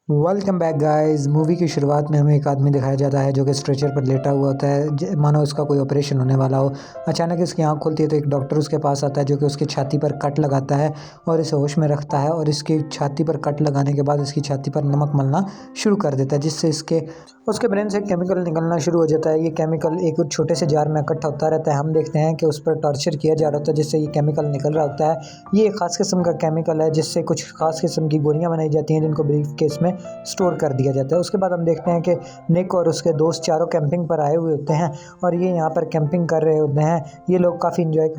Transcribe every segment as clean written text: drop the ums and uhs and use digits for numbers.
Welcome back guys. Movie की शुरुआत में हमें एक आदमी दिखाया जाता है जो कि स्ट्रेचर पर लेटा हुआ होता है, मानो उसका कोई ऑपरेशन होने वाला हो। अचानक इसकी आंख खुलती है तो एक डॉक्टर उसके पास आता है जो कि उसकी छाती पर कट लगाता है और इसे होश में रखता है और इसकी छाती पर कट लगाने के बाद इसकी छाती पर नमक मलना शुरू कर देता है, जिससे उसके ब्रेन से केमिकल निकलना शुरू हो जाता है। ये केमिकल एक छोटे से जार में इकट्ठा होता रहता है। हम देखते हैं कि उस पर टॉर्चर किया जा रहा होता है जिससे ये केमिकल निकल रहा होता है। ये एक खास किस्म का केमिकल है जिससे कुछ खास किस्म की गोलियां बनाई जाती हैं जिनको ब्रीफ केस में स्टोर कर दिया जाता है। उसके बाद हम देखते हैं कि निक और उसके दोस्त चारों कैंपिंग पर आए हुए होते हैं और ये यहाँ पर कैंपिंग कर रहे होते हैं। ये लोग काफ़ी इंजॉय।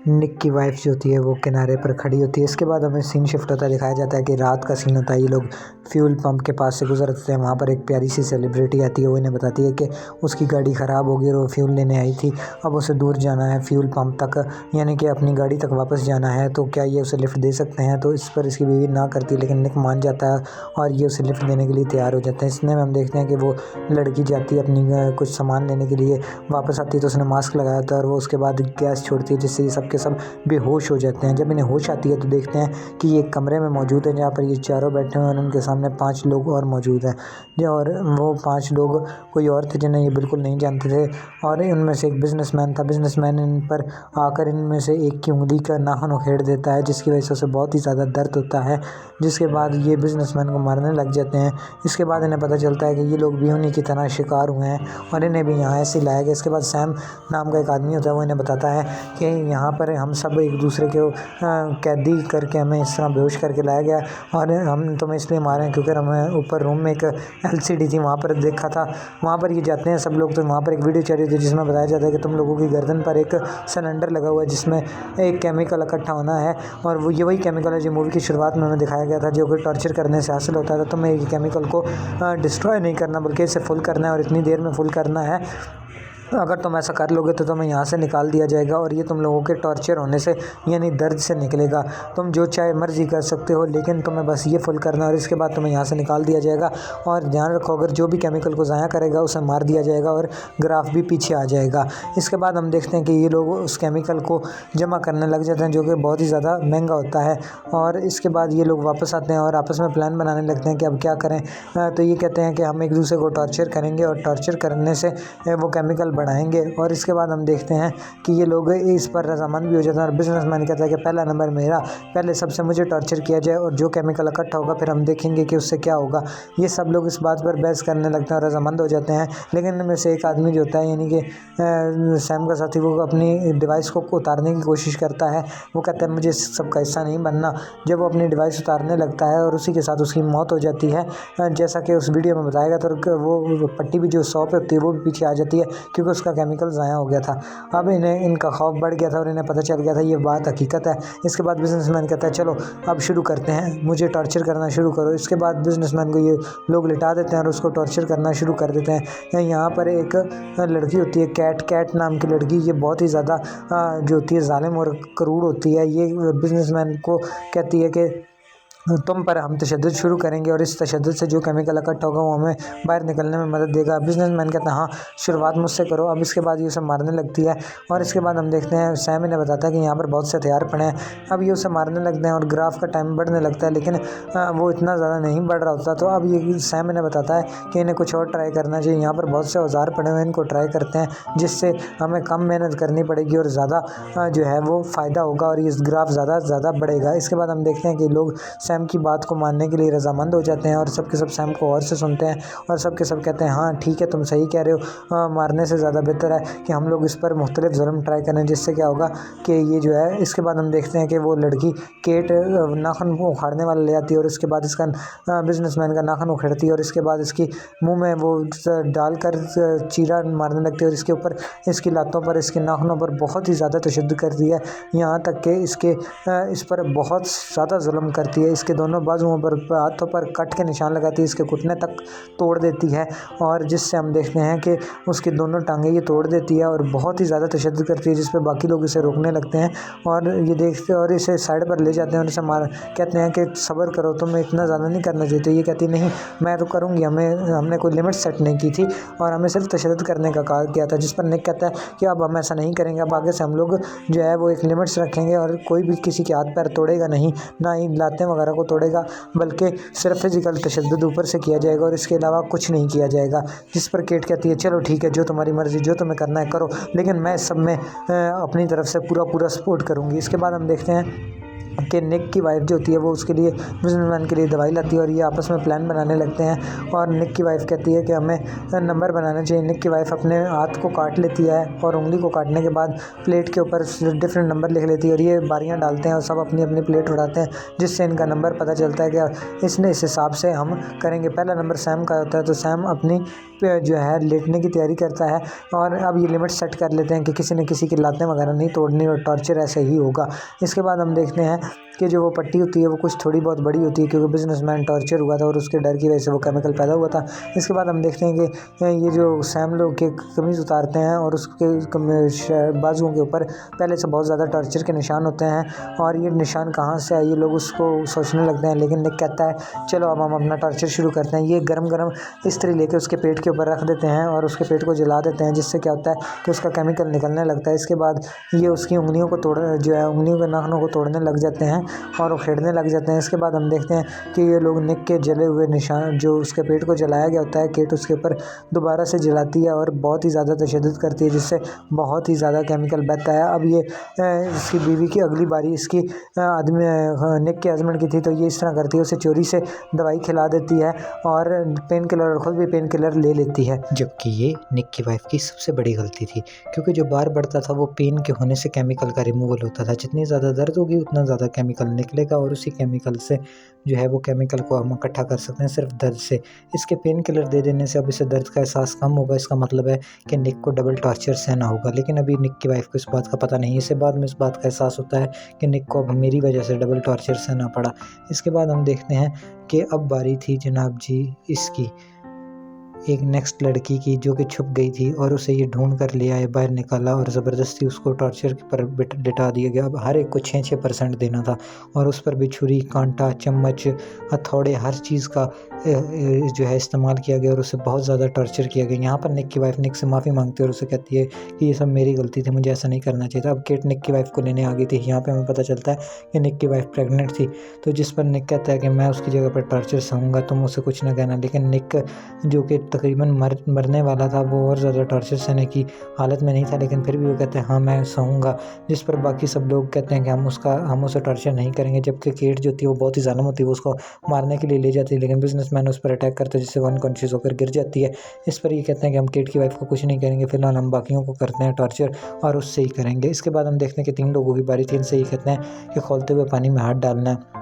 निक की वाइफ जो होती है वो किनारे पर खड़ी होती है। इसके बाद हमें सीन शिफ्ट होता है, दिखाया जाता है कि रात का सीन होता है। ये लोग फ्यूल पंप के पास से गुजरते हैं। वहाँ पर एक प्यारी सी सेलिब्रिटी आती है, वो इन्हें बताती है कि उसकी गाड़ी ख़राब हो गई और वो फ्यूल लेने आई थी। अब उसे दूर जाना है फ्यूल पंप तक, यानी कि अपनी गाड़ी तक वापस जाना है, तो क्या ये उसे लिफ्ट दे सकते हैं। तो इस पर इसकी बीवी ना करती, लेकिन निक मान जाता है और ये उसे लिफ्ट देने के लिए तैयार हो जाते हैं। इसमें हम देखते हैं कि वो लड़की जाती है अपनी कुछ सामान लेने के लिए, वापस आती है तो उसने मास्क लगाया होता है और वो उसके बाद गैस छोड़ती है जिससे ये सब के सब बेहोश हो जाते हैं। जब इन्हें होश आती है तो देखते हैं कि ये कमरे में मौजूद है जहाँ पर ये चारों बैठे हुए हैं और उनके सामने 5 लोग और मौजूद हैं। और वो 5 लोग कोई और थे जिन्हें ये बिल्कुल नहीं जानते थे और उनमें से एक बिजनेसमैन था। बिजनेसमैन इन पर आकर इनमें से एक की उंगली का नाखून उखेड़ देता है जिसकी वजह से उसे बहुत ही ज़्यादा दर्द होता है, जिसके बाद ये बिजनेसमैन को मारने लग जाते हैं। इसके बाद इन्हें पता चलता है कि ये लोग भी उन्हीं की तरह शिकार हुए हैं और इन्हें भी यहाँ ऐसे लाया गया। इसके बाद सैम नाम का एक आदमी होता है, वो इन्हें बताता है कि यहाँ पर हम सब एक दूसरे को कैदी करके हमें इस तरह बेहोश करके लाया गया और हम तुम्हें इसलिए मारे हैं क्योंकि हमें ऊपर रूम में एक LCD थी, वहाँ पर देखा था। वहाँ पर ये जाते हैं सब लोग, तो वहाँ पर एक वीडियो चल रही थी जिसमें बताया जाता है कि तुम लोगों की गर्दन पर एक सिलेंडर लगा हुआ है जिसमें एक केमिकल इकट्ठा होना है और वो ये वही केमिकल है जो मूवी की शुरुआत में हमें दिखाया गया था, जो कि टॉर्चर करने से हासिल होता है। तो तुम्हें ये केमिकल को डिस्ट्रॉय नहीं करना बल्कि इसे फुल करना है और इतनी देर में फुल करना है। अगर तुम ऐसा कर लोगे तो तुम्हें यहाँ से निकाल दिया जाएगा और ये तुम लोगों के टॉर्चर होने से यानी दर्द से निकलेगा। तुम जो चाहे मर्जी कर सकते हो लेकिन तुम्हें बस ये फुल करना है और इसके बाद तुम्हें यहाँ से निकाल दिया जाएगा। और ध्यान रखो, अगर जो भी केमिकल को ज़ाया करेगा उसे मार दिया जाएगा और ग्राफ भी पीछे आ जाएगा। इसके बाद हम देखते हैं कि ये लोग उस केमिकल को जमा करने लग जाते हैं जो कि बहुत ही ज़्यादा महंगा होता है। और इसके बाद ये लोग वापस आते हैं और आपस में प्लान बनाने लगते हैं कि अब क्या करें। तो ये कहते हैं कि हम एक दूसरे को टॉर्चर करेंगे और टॉर्चर करने से वो केमिकल बढ़ाएंगे। और इसके बाद हम देखते हैं कि ये लोग इस पर रजामंद भी हो जाते हैं और बिजनेसमैन कहता है कि पहला नंबर मेरा, पहले सबसे मुझे टॉर्चर किया जाए और जो केमिकल इकट्ठा होगा फिर हम देखेंगे कि उससे क्या होगा। ये सब लोग इस बात पर बहस करने लगते हैं और रजामंद हो जाते हैं। लेकिन इनमें से एक आदमी जो होता है यानी कि सैम का साथी, वो अपनी डिवाइस को उतारने की कोशिश करता है। वो कहता है मुझे इस सब का हिस्सा नहीं बनना। जब वो अपनी डिवाइस उतारने लगता है और उसी के साथ उसकी मौत हो जाती है, जैसा कि उस वीडियो में बताया गया, तो वो पट्टी भी जो सौ पे होती है वो भी पीछे आ जाती है क्योंकि उसका केमिकल ज़ाया हो गया था। अब इनका खौफ बढ़ गया था और इन्हें पता चल गया था ये बात हकीकत है। इसके बाद बिजनेसमैन कहता है चलो अब शुरू करते हैं, मुझे टॉर्चर करना शुरू करो। इसके बाद बिजनेसमैन को ये लोग लिटा देते हैं और उसको टॉर्चर करना शुरू कर देते हैं। यहाँ पर एक लड़की होती है कैट नाम की लड़की, ये बहुत ही ज़्यादा जो होती है जालिम और क्रूर होती है। ये बिजनेसमैन को कहती है कि तुम पर हम तशद्दुद शुरू करेंगे और इस तशद्दुद से जो केमिकल इकट्ठा होगा वो हमें बाहर निकलने में मदद देगा। बिजनेसमैन कहता है हाँ शुरुआत मुझसे करो। अब इसके बाद ये उसे मारने लगती है और इसके बाद हम देखते हैं सैम इन्हें बताता है कि यहाँ पर बहुत से हथियार पड़े हैं। अब ये उसे मारने लगते हैं और ग्राफ का टाइम बढ़ने लगता है, लेकिन वो इतना ज़्यादा नहीं बढ़ रहा होता। तो अब ये सैम इन्हें बताता है कि इन्हें कुछ और ट्राई करना चाहिए। यहाँ पर बहुत से औजार पड़े हुए हैं, इनको ट्राई करते हैं जिससे हमें कम मेहनत करनी पड़ेगी और ज़्यादा जो है वो फ़ायदा होगा और ये ग्राफ ज़्यादा बढ़ेगा। इसके बाद हम देखते हैं कि लोग सैम की बात को मानने के लिए रजामंद हो जाते हैं और सब के सब सैम को और से सुनते हैं और सब के सब कहते हैं हाँ ठीक है तुम सही कह रहे हो, मारने से ज़्यादा बेहतर है कि हम लोग इस पर मुख्तलिफ जुर्म ट्राई करें जिससे क्या होगा कि ये जो है। इसके बाद हम देखते हैं कि वो लड़की केट नाखून उखाड़ने वाला ले आती है और इसके बाद इसका बिजनेसमैन का नाखून उखेड़ती है और इसके बाद इसकी मुँह में वो डालकर चीरा मारने लगती है और इसके ऊपर इसकी लातों पर इसके नाखूनों पर बहुत ही ज़्यादा तशद्दुद करती है, यहाँ तक कि इस पर बहुत ज़्यादा जुल्म करती है। इसके दोनों बाजुओं पर हाथों पर कट के निशान लगाती है, इसके घुटने तक तोड़ देती है और जिससे हम देखते हैं कि उसकी दोनों टांगें ये तोड़ देती है और बहुत ही ज़्यादा तशद्दुद करती है, जिस पे बाकी लोग इसे रोकने लगते हैं और ये देखते और इसे साइड पर ले जाते हैं और इसे कहते हैं कि सब्र करो, तुम्हें इतना ज़्यादा नहीं करना चाहिए। तो ये कहती नहीं मैं तो करूँगी, हमने कोई लिमिट सेट नहीं की थी और हमें सिर्फ तशद्दुद करने का कहा किया था। जिस पर निक कहता है कि अब हम ऐसा नहीं करेंगे, अब आगे से हम लोग जो है वो एक लिमिट्स रखेंगे और कोई भी किसी के हाथ पैर तोड़ेगा नहीं, ना ही लातें वगैरह वगैरह को तोड़ेगा, बल्कि सिर्फ फिजिकल तशद्दुद ऊपर से किया जाएगा और इसके अलावा कुछ नहीं किया जाएगा। जिस पर केट कहती है चलो ठीक है, जो तुम्हारी मर्ज़ी, जो तुम्हें करना है करो, लेकिन मैं सब में अपनी तरफ से पूरा सपोर्ट करूँगी। इसके बाद हम देखते हैं कि निक की वाइफ जो होती है वो उसके लिए, बिजनेसमैन के लिए दवाई लाती है और ये आपस में प्लान बनाने लगते हैं। और निक की वाइफ कहती है कि हमें नंबर बनाना चाहिए। निक की वाइफ अपने हाथ को काट लेती है और उंगली को काटने के बाद प्लेट के ऊपर डिफरेंट नंबर लिख लेती है और ये बारियां डालते हैं और सब अपनी अपनी प्लेट उठाते हैं, जिससे इनका नंबर पता चलता है कि इसने इस हिसाब से हम करेंगे। पहला नंबर सैम का होता है, तो सैम अपनी जो है लेटने की तैयारी करता है और अब ये लिमिट सेट कर लेते हैं कि किसी न किसी की लातें वगैरह नहीं तोड़नी और टॉर्चर ऐसे ही होगा। इसके बाद हम देखते हैं कि जो वो पट्टी होती है वो कुछ थोड़ी बहुत बड़ी होती है, क्योंकि बिजनेसमैन टॉर्चर हुआ था और उसके डर की वजह से वो केमिकल पैदा हुआ था। इसके बाद हम देखते हैं कि ये जो सैम लोग के कमीज़ उतारते हैं और उसके बाजुओं के ऊपर पहले से बहुत ज़्यादा टॉर्चर के निशान होते हैं और ये निशान कहाँ से आए ये लोग उसको सोचने लगते हैं। लेकिन निक कहता है चलो अब हम अपना टॉर्चर शुरू करते हैं। ये गरम गरम इस्त्री लेके उसके पेट के ऊपर रख देते हैं और उसके पेट को जला देते हैं, जिससे क्या होता है कि उसका केमिकल निकलने लगता है। इसके बाद ये उसकी उंगलियों को उंगलियों के नाखूनों को तोड़ने लग जाते हैं और उखेड़ने लग जाते हैं। इसके बाद हम देखते हैं कि ये लोग निक के जले हुए निशान, जो उसके पेट को जलाया गया होता है, केट उसके ऊपर दोबारा से जलाती है और बहुत ही ज़्यादा तशद्दुद करती है, जिससे बहुत ही ज़्यादा केमिकल बहता है। अब ये इसकी बीवी की अगली बारी इसकी आदमी निक के हस्बैंड की थी, तो ये इस तरह करती है, उसे चोरी से दवाई खिला देती है और पेन किलर, खुद भी पेन किलर ले लेती है। जबकि ये निक की वाइफ की सबसे बड़ी गलती थी, क्योंकि जो बार बढ़ता था वो पेन के होने से केमिकल का रिमूवल होता था। जितनी ज़्यादा दर्द होगी उतना ज़्यादा केमिकल निकलेगा और उसी केमिकल से जो है वो केमिकल को हम इकट्ठा कर सकते हैं सिर्फ दर्द से। इसके पेन किलर दे देने से अब इसे दर्द का एहसास कम होगा। इसका मतलब है कि निक को डबल टॉर्चर सहना होगा, लेकिन अभी निक की वाइफ को इस बात का पता नहीं। इसे बाद में इस बात का एहसास होता है कि निक को अब मेरी वजह से डबल टॉर्चर सहना पड़ा। इसके बाद हम देखते हैं कि अब बारी थी जनाब जी इसकी एक नेक्स्ट लड़की की, जो कि छुप गई थी और उसे ये ढूंढ कर ले आए, बाहर निकाला और ज़बरदस्ती उसको टॉर्चर पर लिटा दिया गया। अब हर एक को 6% देना था और उस पर भी छुरी, कांटा, चम्मच, हथौड़े, हर चीज़ का जो है इस्तेमाल किया गया और उसे बहुत ज़्यादा टॉर्चर किया गया। यहाँ पर निक की वाइफ निक से माफ़ी मांगती है और उसे कहती है कि ये सब मेरी गलती थी, मुझे ऐसा नहीं करना चाहिए था। अब केट निक की वाइफ को लेने आ गई थी। यहाँ पर हमें पता चलता है कि निक की वाइफ प्रेग्नेंट थी, तो जिस पर निक कहता है कि मैं उसकी जगह पर टॉर्चर सहूँगा, तुम उसे कुछ ना कहना। लेकिन निक जो कि तकरीबन मरने वाला था, वो और ज़्यादा टॉर्चर सहने की हालत में नहीं था, लेकिन फिर भी वो कहते हैं हाँ मैं सहूँगा। जिस पर बाकी सब लोग कहते हैं कि हम उसे टॉर्चर नहीं करेंगे। जबकि केट जो थी वो बहुत ही ज़ालिम होती है, वो उसको मारने के लिए ले जाती है, लेकिन बिजनेसमैन उस पर अटैक करते हैं, जिससे वो अनकॉन्शियस होकर गिर जाती है। इस पर ये कहते हैं कि हम केट की वाइफ को कुछ नहीं करेंगे, फिलहाल हम बाकियों को करते हैं टॉर्चर और उससे ही करेंगे। इसके बाद हम देखते हैं कि 3 लोगों की बारी थी। इनसे ये कहते हैं कि खौलते हुए पानी में हाथ डालना है।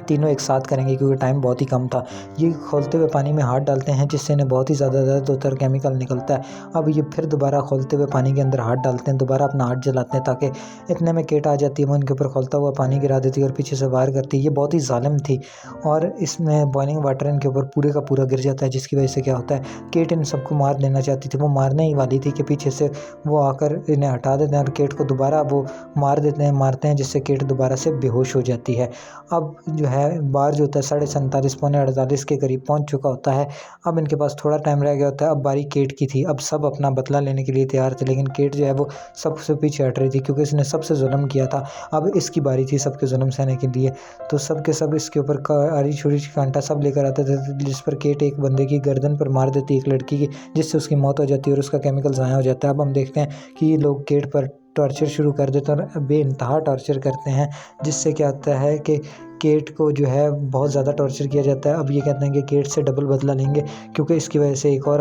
तीनों एक साथ करेंगे क्योंकि टाइम बहुत ही कम था। ये खोलते हुए पानी में हाथ डालते हैं, जिससे इन्हें बहुत ही ज़्यादा दर्द होता है और केमिकल निकलता है। अब ये फिर दोबारा खोलते हुए पानी के अंदर हाथ डालते हैं, दोबारा अपना हाथ जलाते हैं, ताकि इतने में केट आ जाती है, वो इनके ऊपर खोलता हुआ पानी गिरा देती है और पीछे से वार करती है। ये बहुत ही जालिम थी और इसमें बॉइलिंग वाटर इनके ऊपर पूरे का पूरा गिर जाता है, जिसकी वजह से क्या होता है, केट इन सबको मार देना चाहती थी। वो मारने ही वाली थी कि पीछे से वो आकर इन्हें हटा देते हैं और केट को दोबारा वो मारते हैं, जिससे केट दोबारा से बेहोश हो जाती है। अब जो है बार जो होता है 47:30 पौने 48 के करीब पहुंच चुका होता है। अब इनके पास थोड़ा टाइम रह गया होता है। अब बारी केट की थी। अब सब अपना बदला लेने के लिए तैयार थे, लेकिन केट जो है वो सबसे पीछे हट रही थी, क्योंकि इसने सबसे जुल्म किया था। अब इसकी बारी थी सबके जुल्म सहने के लिए, तो सब के सब इसके ऊपर आरी छुरी कांटा सब लेकर आते थे, जिस पर केट एक बंदे की गर्दन पर मार देती है, एक लड़की की, जिससे उसकी मौत हो जाती है और उसका केमिकल ज़ाया हो जाता है। अब हम देखते हैं कि ये लोग केट पर टॉर्चर शुरू कर देते हैं और बेइंतहा टॉर्चर करते हैं, जिससे क्या होता है कि केट को जो है बहुत ज़्यादा टॉर्चर किया जाता है। अब ये कहते हैं कि केट से डबल बदला लेंगे, क्योंकि इसकी वजह से एक और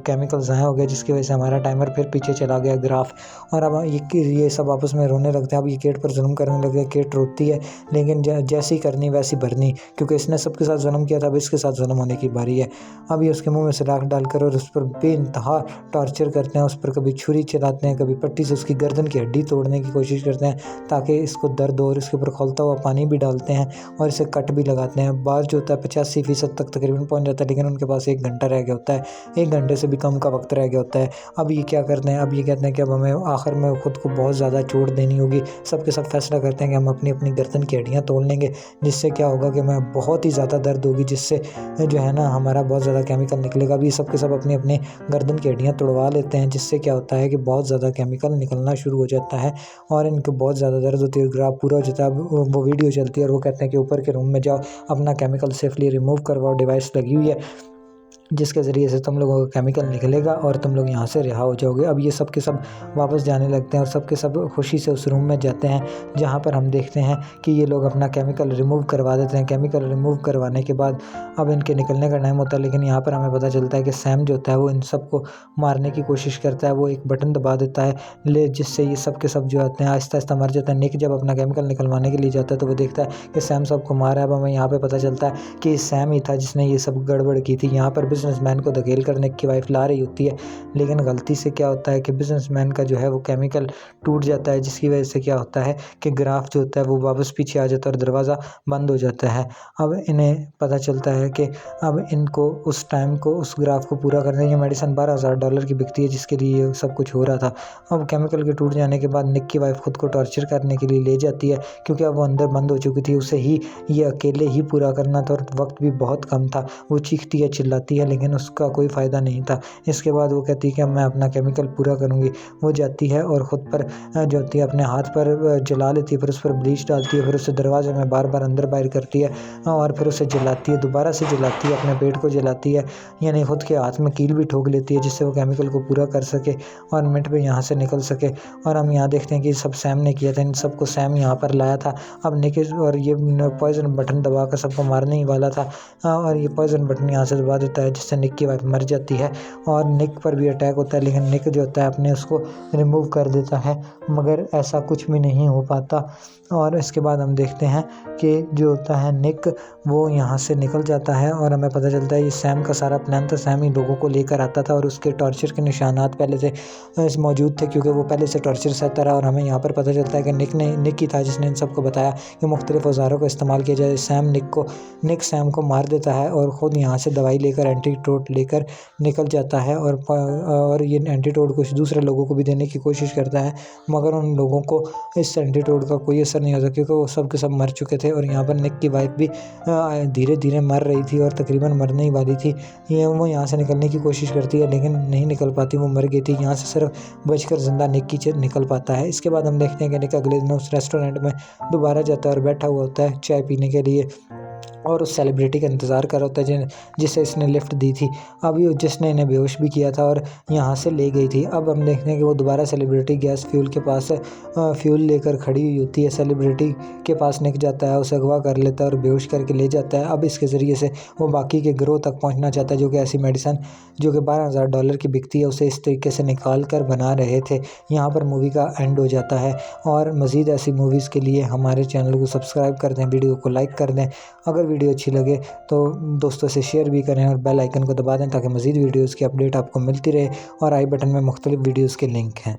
केमिकल ज़ाया हो गया, जिसकी वजह से हमारा टाइमर फिर पीछे चला गया ग्राफ। और अब ये सब आपस में रोने लगते हैं। अब ये केट पर जुल्म करने लगे। केट रोती है, लेकिन जैसी करनी वैसी भरनी, क्योंकि इसने सबके साथ जुल्म किया था, अब इसके साथ जुल्म होने की बारी है। अब ये उसके मुँह में सुराख डालकर और उस पर बेइंतहा टॉर्चर करते हैं। उस पर कभी छुरी चलाते हैं, कभी पट्टी से उसकी गर्दन की हड्डी तोड़ने की कोशिश करते हैं, ताकि इसको दर्द हो, और इसके ऊपर खौलता हुआ पानी भी डालते हैं और इसे कट भी लगाते हैं। बार जो होता है 85% तक तकरीबन पहुंच जाता है, लेकिन उनके पास 1 घंटा रह गया होता है, 1 घंटे से भी कम का वक्त रह गया होता है। अब ये क्या करते हैं, अब ये कहते हैं कि अब हमें आखिर में ख़ुद को बहुत ज़्यादा चोट देनी होगी। सबके सब फैसला करते हैं कि हम अपनी अपनी गर्दन की हड्डियाँ तोड़ लेंगे, जिससे क्या होगा कि हमें बहुत ही ज़्यादा दर्द होगी, जिससे जो है ना हमारा बहुत ज़्यादा केमिकल निकलेगा। अभी सब के सब अपनी अपनी गर्दन की हड्डियाँ तोड़वा लेते हैं, जिससे क्या होता है कि बहुत ज़्यादा केमिकल निकलना शुरू हो जाता है और इनको बहुत ज़्यादा दर्द होती है, ग्राफ पूरा हो जाता है। अब वो वीडियो चलती है और वो कहते हैं कि कि ऊपर के रूम में जाओ, अपना केमिकल सेफली रिमूव करवाओ। डिवाइस लगी हुई है जिसके ज़रिए से तुम लोगों का केमिकल निकलेगा और तुम लोग यहाँ से रिहा हो जाओगे। अब ये सब के सब वापस जाने लगते हैं और सब के सब खुशी से उस रूम में जाते हैं जहाँ पर हम देखते हैं कि ये लोग अपना केमिकल रिमूव करवा देते हैं। केमिकल रिमूव करवाने के बाद अब इनके निकलने का टाइम होता है, लेकिन यहाँ पर हमें पता चलता है कि सैम जो होता है वो इन सबको मारने की कोशिश करता है। वो एक बटन दबा देता है जिससे ये सब के सब जो आते हैं आहिस्ता आहिस्ता मर जाते हैं। निक जब अपना केमिकल निकलवाने के लिए जाता है तो वो देखता है कि सैम सबको मारा है। अब हमें यहाँ पे पता चलता है कि सैम ही था जिसने ये सब गड़बड़ की थी। यहाँ पर बिजनेसमैन को धकेल कर निक की वाइफ ला रही होती है, लेकिन गलती से क्या होता है कि बिजनेसमैन का जो है वो केमिकल टूट जाता है, जिसकी वजह से क्या होता है कि ग्राफ जो होता है वो वापस पीछे आ जाता है और दरवाज़ा बंद हो जाता है। अब इन्हें पता चलता है कि अब इनको उस टाइम को उस ग्राफ को पूरा करने की मेडिसिन $12,000 की बिकती है, जिसके लिए ये सब कुछ हो रहा था। अब केमिकल के टूट जाने के बाद निक की वाइफ खुद को टॉर्चर करने के लिए ले जाती है, क्योंकि अब वो अंदर बंद हो चुकी थी। उसे ही ये अकेले ही पूरा करना था और वक्त भी बहुत कम था। वो चीखती है, चिल्लाती है, लेकिन उसका कोई फ़ायदा नहीं था। इसके बाद वो कहती है कि अब मैं अपना केमिकल पूरा करूँगी। वो जाती है और ख़ुद पर जो होती है अपने हाथ पर जला लेती है, फिर उस पर ब्लीच डालती है, फिर उसे दरवाजे में बार बार अंदर बाहर करती है और फिर उसे जलाती है, दोबारा से जलाती है, अपने पेट को जलाती है, यानी खुद के हाथ में कील भी ठोक लेती है जिससे वो केमिकल को पूरा कर सके और मिनट में यहाँ से निकल सके। और हम यहाँ देखते हैं कि सब सैम ने किया था, इन सबको सैम यहाँ पर लाया था। अब निक और ये पॉइजन बटन दबा कर सबको मारने ही वाला था और ये पॉइजन बटन यहाँ से दबा देता है जिससे निक की वाइफ मर जाती है और निक पर भी अटैक होता है, लेकिन निक जो होता है अपने उसको रिमूव कर देता है, मगर ऐसा कुछ भी नहीं हो पाता। और इसके बाद हम देखते हैं कि जो होता है निक वो यहाँ से निकल जाता है और हमें पता चलता है ये सैम का सारा प्लान था। सैम ही लोगों को लेकर आता था और उसके टॉर्चर के निशानात पहले से मौजूद थे, क्योंकि वो पहले से टॉर्चर सहता रहा। और हमें यहाँ पर पता चलता है कि निक ही था जिसने इन सबको बताया कि मुख्तलिफ औजारों का इस्तेमाल किया जाए। निक सैम को मार देता है और ख़ुद यहाँ से दवाई लेकर एंटीडोट लेकर निकल जाता है और ये एंटीडोट कुछ दूसरे लोगों को भी देने की कोशिश करता है, मगर उन लोगों को इस एंटीडोट का कोई असर नहीं होता, क्योंकि वो सब के सब मर चुके थे। और यहाँ पर निक की वाइफ भी धीरे धीरे मर रही थी और तकरीबन मरने ही वाली थी। वो यहाँ से निकलने की कोशिश करती है लेकिन नहीं निकल पाती, वो मर गई थी। यहाँ से सिर्फ बचकर ज़िंदा निक ही निकल पाता है। इसके बाद हम देखते हैं कि निक अगले दिन उस रेस्टोरेंट में दोबारा जाता है और बैठा हुआ होता है चाय पीने के लिए और उस सेलिब्रिटी का इंतज़ार कर रहा होता है जिसे इसने लिफ्ट दी थी, अभी जिसने इन्हें बेहोश भी किया था और यहाँ से ले गई थी। अब हम देखते हैं कि वो दोबारा सेलिब्रिटी गैस फ्यूल के पास फ्यूल लेकर खड़ी हुई होती है। सेलिब्रिटी के पास निक जाता है, उसे अगवा कर लेता है और बेहोश करके ले जाता है। अब इसके ज़रिए से वो बाकी के गिरोह तक पहुँचना चाहता है, जो कि ऐसी मेडिसिन जो कि $12,000 की बिकती है उसे इस तरीके से निकाल कर बना रहे थे। यहाँ पर मूवी का एंड हो जाता है और मज़ीद ऐसी मूवीज़ के लिए हमारे चैनल को सब्सक्राइब कर दें, वीडियो को लाइक कर दें। अगर वीडियो अच्छी लगे तो दोस्तों से शेयर भी करें और बेल आइकन को दबा दें ताकि मज़ीद वीडियोज़ की अपडेट आपको मिलती रहे और आई बटन में मुख्तलिफ वीडियोज़ के लिंक हैं।